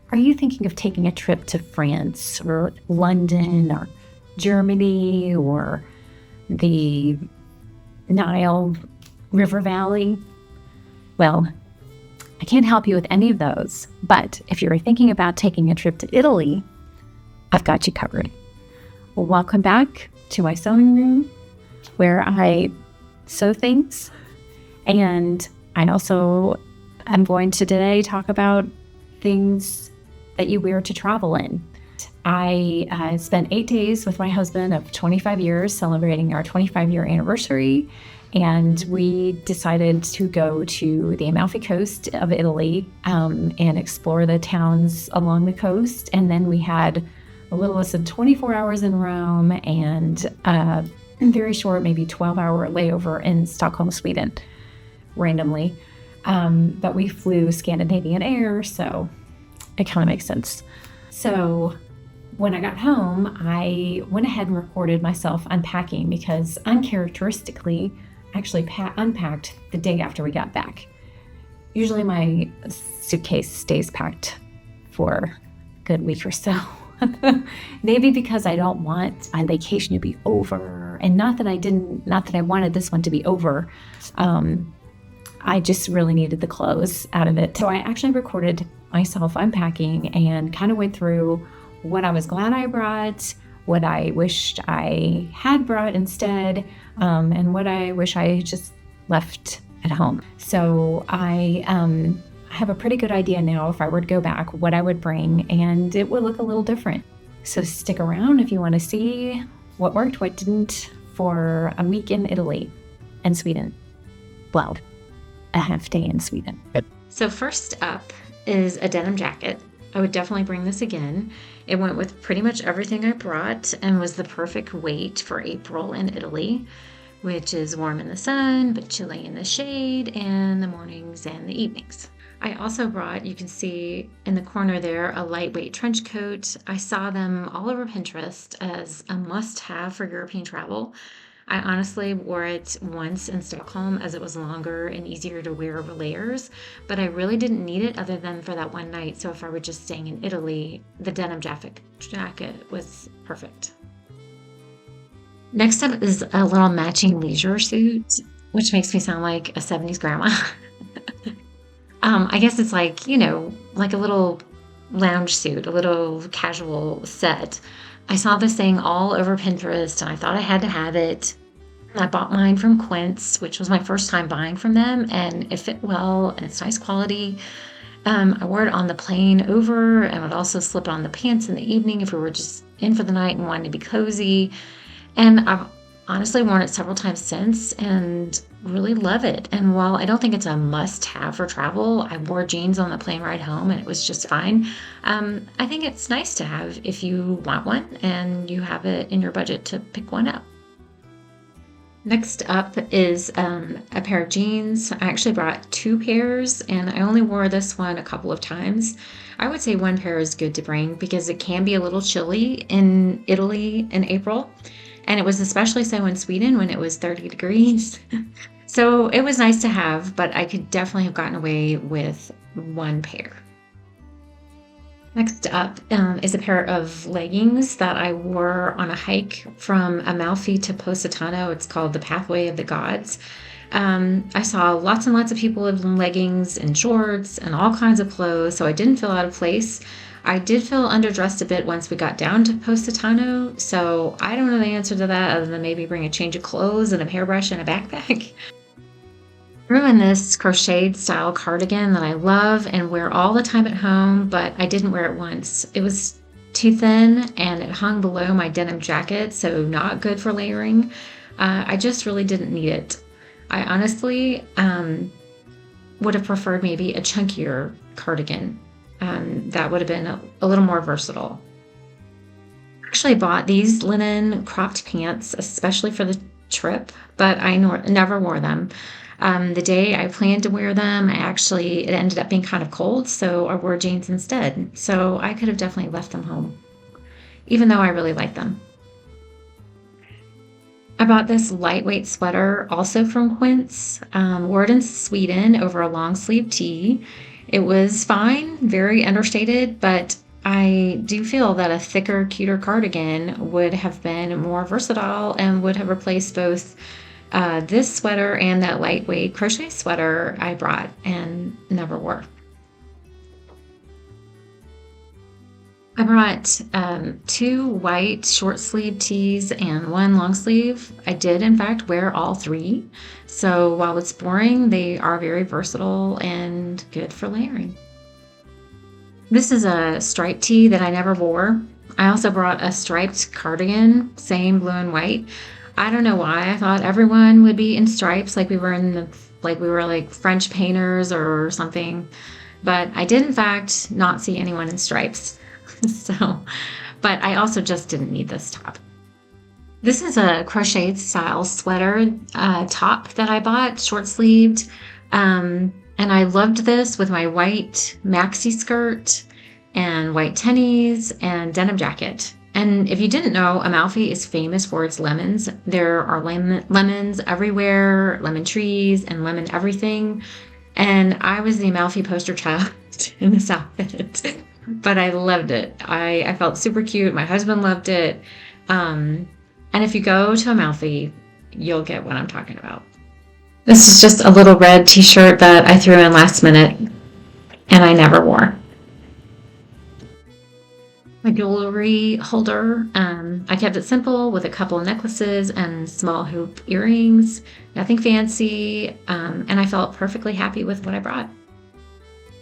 Are you thinking of taking a trip to France or London or Germany or the Nile River Valley? Well, I can't help you with any of those, but if you're thinking about taking a trip to Italy, I've got you covered. Well, welcome back to my sewing room where I sew things, and I also am going to today talk about things that you wear to travel in. I spent 8 days with my husband of 25 years celebrating our 25-year anniversary, and we decided to go to the Amalfi Coast of Italy and explore the towns along the coast. And then we had a little less than 24 hours in Rome and a very short, maybe 12-hour layover in Stockholm, Sweden, randomly. But we flew Scandinavian Air, so it kind of makes sense. So when I got home, I went ahead and recorded myself unpacking because uncharacteristically, I actually unpacked the day after we got back. Usually my suitcase stays packed for a good week or so. Maybe because I don't want my vacation to be over, and not that I wanted this one to be over. I just really needed the clothes out of it. So I actually recorded myself unpacking and kind of went through what I was glad I brought, what I wished I had brought instead, and what I wish I just left at home. So I have a pretty good idea now if I were to go back what I would bring, and it would look a little different. So stick around if you want to see what worked, what didn't for a week in Italy and Sweden. Well, a half day in Sweden. So first up is a denim jacket. I would definitely bring this again. It went with pretty much everything I brought and was the perfect weight for April in Italy, which is warm in the sun, but chilly in the shade in the mornings and the evenings. I also brought, you can see in the corner there, a lightweight trench coat. I saw them all over Pinterest as a must-have for European travel. I honestly wore it once in Stockholm as it was longer and easier to wear over layers, but I really didn't need it other than for that one night. So if I were just staying in Italy, the denim jacket was perfect. Next up is a little matching leisure suit, which makes me sound like a 70s grandma. I guess it's like, like a little lounge suit, a little casual set. I saw this thing all over Pinterest and I thought I had to have it. I bought mine from Quince, which was my first time buying from them, and it fit well and it's nice quality. I wore it on the plane over and would also slip on the pants in the evening if we were just in for the night and wanted to be cozy. And I've honestly worn it several times since and really love it. And while I don't think it's a must-have for travel, I wore jeans on the plane ride home and it was just fine. I think it's nice to have if you want one and you have it in your budget to pick one up. Next up is a pair of jeans. I actually brought 2 pairs and I only wore this one a couple of times. I would say 1 pair is good to bring because it can be a little chilly in Italy in April. And it was especially so in Sweden when it was 30 degrees. So it was nice to have, but I could definitely have gotten away with 1 pair. Next up is a pair of leggings that I wore on a hike from Amalfi to Positano. It's called the Pathway of the Gods. I saw lots and lots of people in leggings and shorts and all kinds of clothes, so I didn't feel out of place. I did feel underdressed a bit once we got down to Positano, so I don't know the answer to that other than maybe bring a change of clothes and a hairbrush and a backpack. I threw in this crocheted style cardigan that I love and wear all the time at home, but I didn't wear it once. It was too thin and it hung below my denim jacket, so not good for layering. I just really didn't need it. I honestly would have preferred maybe a chunkier cardigan. That would have been a little more versatile. I actually bought these linen cropped pants, especially for the trip, but I never wore them. The day I planned to wear them, it ended up being kind of cold, so I wore jeans instead. So I could have definitely left them home, even though I really like them. I bought this lightweight sweater also from Quince, wore it in Sweden over a long sleeve tee. It was fine, very understated, but I do feel that a thicker, cuter cardigan would have been more versatile and would have replaced both this sweater and that lightweight crochet sweater I brought and never wore. I brought two white short sleeve tees and one long sleeve. I did, in fact, wear all three. So while it's boring, they are very versatile and good for layering. This is a striped tee that I never wore. I also brought a striped cardigan, same blue and white. I don't know why I thought everyone would be in stripes, like we were like French painters or something. But I did, in fact, not see anyone in stripes. So, but I also just didn't need this top. This is a crocheted style sweater top that I bought, short sleeved. And I loved this with my white maxi skirt and white tennies and denim jacket. And if you didn't know, Amalfi is famous for its lemons. There are lemons everywhere, lemon trees and lemon everything. And I was the Amalfi poster child in this outfit. But I loved it. I felt super cute. My husband loved it. And if you go to Amalfi, you'll get what I'm talking about. This is just a little red t-shirt that I threw in last minute and I never wore. My jewelry holder, I kept it simple with a couple of necklaces and small hoop earrings. Nothing fancy. And I felt perfectly happy with what I brought.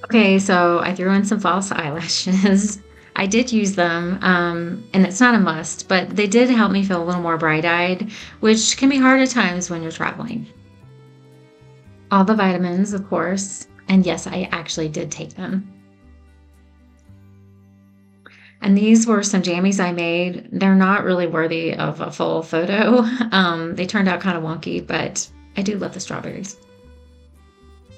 Okay, so I threw in some false eyelashes. I did use them, and it's not a must, but they did help me feel a little more bright-eyed, which can be hard at times when you're traveling. All the vitamins, of course, and yes, I actually did take them. And these were some jammies I made. They're not really worthy of a full photo. They turned out kind of wonky, but I do love the strawberries.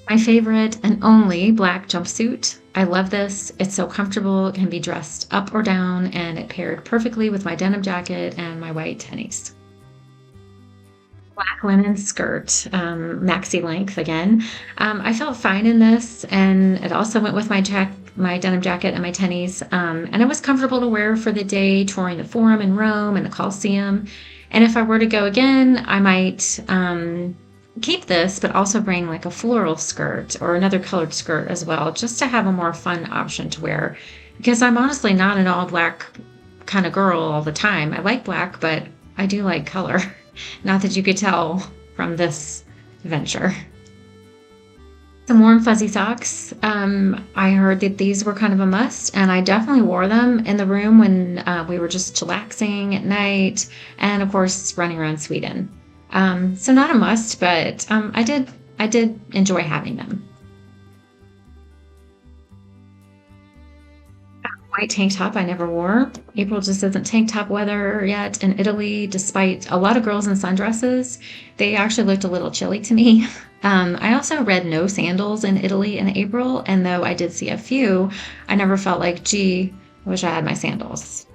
My favorite and only black jumpsuit. I love this. It's so comfortable. It can be dressed up or down, and it paired perfectly with my denim jacket and my white tennies. Black linen skirt, maxi length again. I felt fine in this, and it also went with my denim jacket and my tennies. And it was comfortable to wear for the day touring the Forum in Rome and the Colosseum. And if I were to go again, I might keep this, but also bring like a floral skirt or another colored skirt as well, just to have a more fun option to wear. Because I'm honestly not an all black kind of girl all the time. I like black, but I do like color. Not that you could tell from this venture. Some warm fuzzy socks. I heard that these were kind of a must, and I definitely wore them in the room when we were just chillaxing at night, and of course running around Sweden. So not a must, but I did enjoy having them. White tank top I never wore. April just isn't tank top weather yet in Italy, despite a lot of girls in sundresses. They actually looked a little chilly to me. I also read no sandals in Italy in April, and though I did see a few, I never felt like, gee, I wish I had my sandals.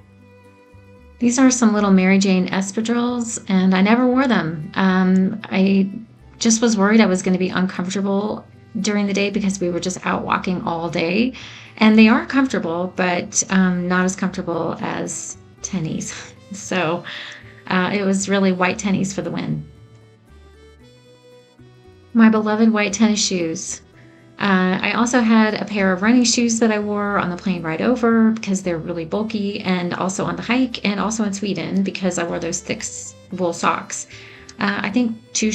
These are some little Mary Jane espadrilles, and I never wore them. I just was worried I was going to be uncomfortable during the day because we were just out walking all day. And they are comfortable, but not as comfortable as tennies. So it was really white tennies for the win. My beloved white tennis shoes. I also had a pair of running shoes that I wore on the plane ride over because they're really bulky, and also on the hike, and also in Sweden because I wore those thick wool socks. I think two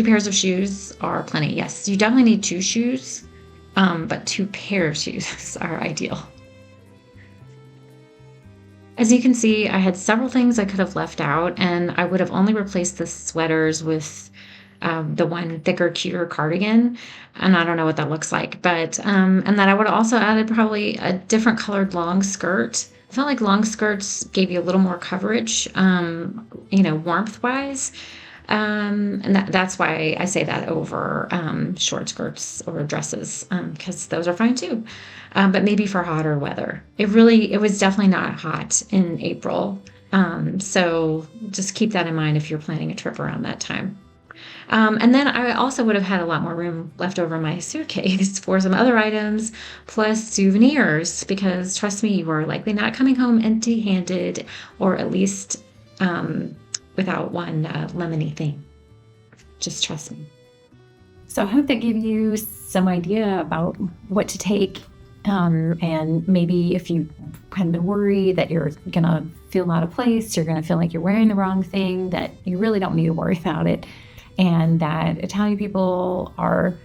pairs of shoes are plenty. Yes, you definitely need two shoes, but two pairs of shoes are ideal. As you can see, I had several things I could have left out, and I would have only replaced the sweaters with the one thicker, cuter cardigan, and I don't know what that looks like, but and then I would have also added probably a different colored long skirt. I felt like long skirts gave you a little more coverage, warmth wise, and that's why I say that over short skirts or dresses, because those are fine too, but maybe for hotter weather. It was definitely not hot in April, so just keep that in mind if you're planning a trip around that time. And then I also would have had a lot more room left over in my suitcase for some other items, plus souvenirs, because trust me, you are likely not coming home empty handed, or at least without one lemony thing. Just trust me. So I hope that gave you some idea about what to take. And maybe if you kind of been worried that you're going to feel out of place, you're going to feel like you're wearing the wrong thing, that you really don't need to worry about it. And that Italian people are,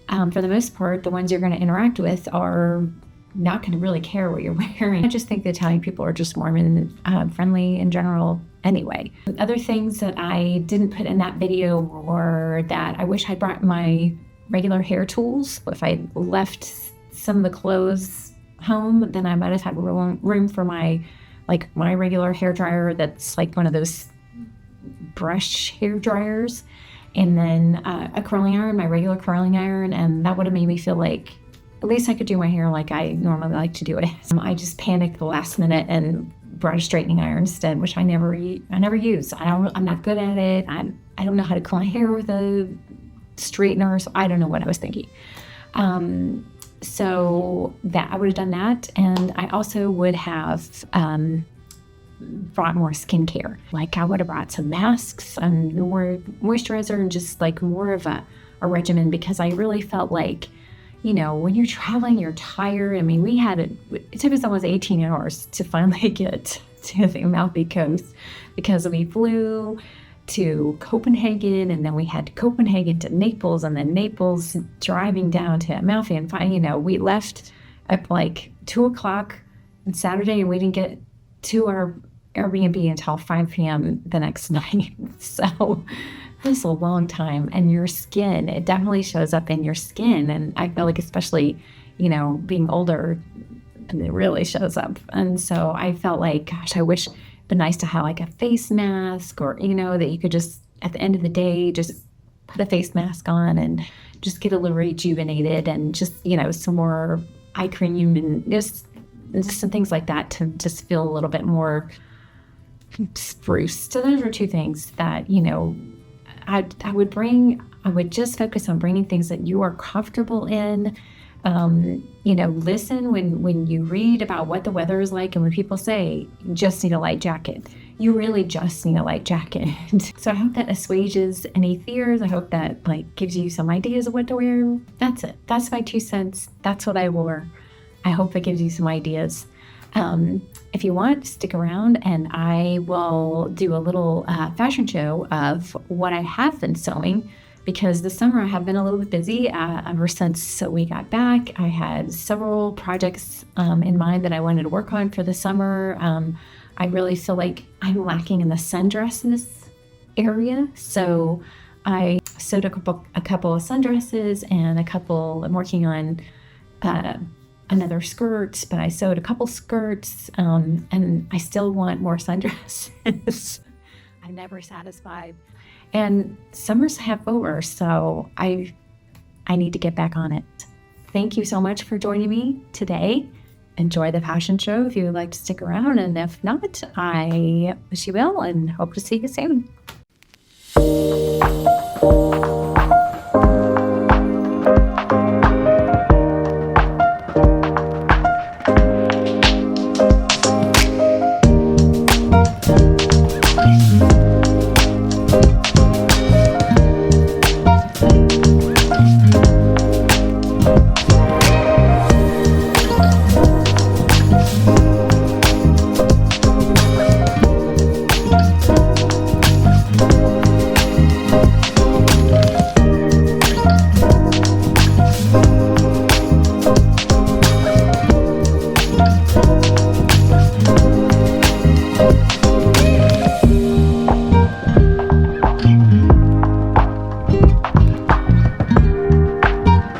for the most part, the ones you're going to interact with are not going to really care what you're wearing. I just think the Italian people are just warm and friendly in general anyway. Other things that I didn't put in that video were that I wish I brought my regular hair tools. If I left some of the clothes home, then I might have had room for my regular hair dryer that's like one of those brush hair dryers, and then a curling iron, my regular curling iron, and that would have made me feel like at least I could do my hair like I normally like to do it. I just panicked the last minute and brought a straightening iron instead, which I never use. I'm not good at it. I don't know how to curl my hair with a straightener, so I don't know what I was thinking. So that I would have done that, and I also would have brought more skincare. Like I would have brought some masks and more moisturizer and just like more of a regimen, because I really felt like, you know, when you're traveling, you're tired. I mean, it took us almost 18 hours to finally get to the Amalfi Coast, because we flew to Copenhagen, and then we had Copenhagen to Naples, and then Naples driving down to Amalfi, and we left at like 2:00 on Saturday, and we didn't get to our Airbnb until 5 p.m. the next night. So it's a long time, and your skin, it definitely shows up in your skin, and I feel like especially, you know, being older, it really shows up. And so I felt like, gosh, I wish been nice to have like a face mask, or you know, that you could just at the end of the day just put a face mask on and just get a little rejuvenated, and just, you know, some more eye cream and just some things like that to just feel a little bit more spruce. So those are two things that, you know, I would just focus on bringing things that you are comfortable in. You know, listen when you read about what the weather is like, and when people say you just need a light jacket, you really just need a light jacket. So I hope that assuages any fears. I hope that like gives you some ideas of what to wear. That's it. That's my 2 cents. That's what I wore. I hope it gives you some ideas. If you want, stick around, and I will do a little fashion show of what I have been sewing, because this summer I have been a little bit busy. Ever since we got back, I had several projects in mind that I wanted to work on for the summer. I really feel like I'm lacking in the sundresses area, so I sewed a couple of sundresses, and I'm working on another skirt, but I sewed a couple skirts, and I still want more sundresses. I'm never satisfied. And summer's half over, so I need to get back on it. Thank you so much for joining me today. Enjoy the fashion show if you would like to stick around, and if not, I wish you well and hope to see you soon.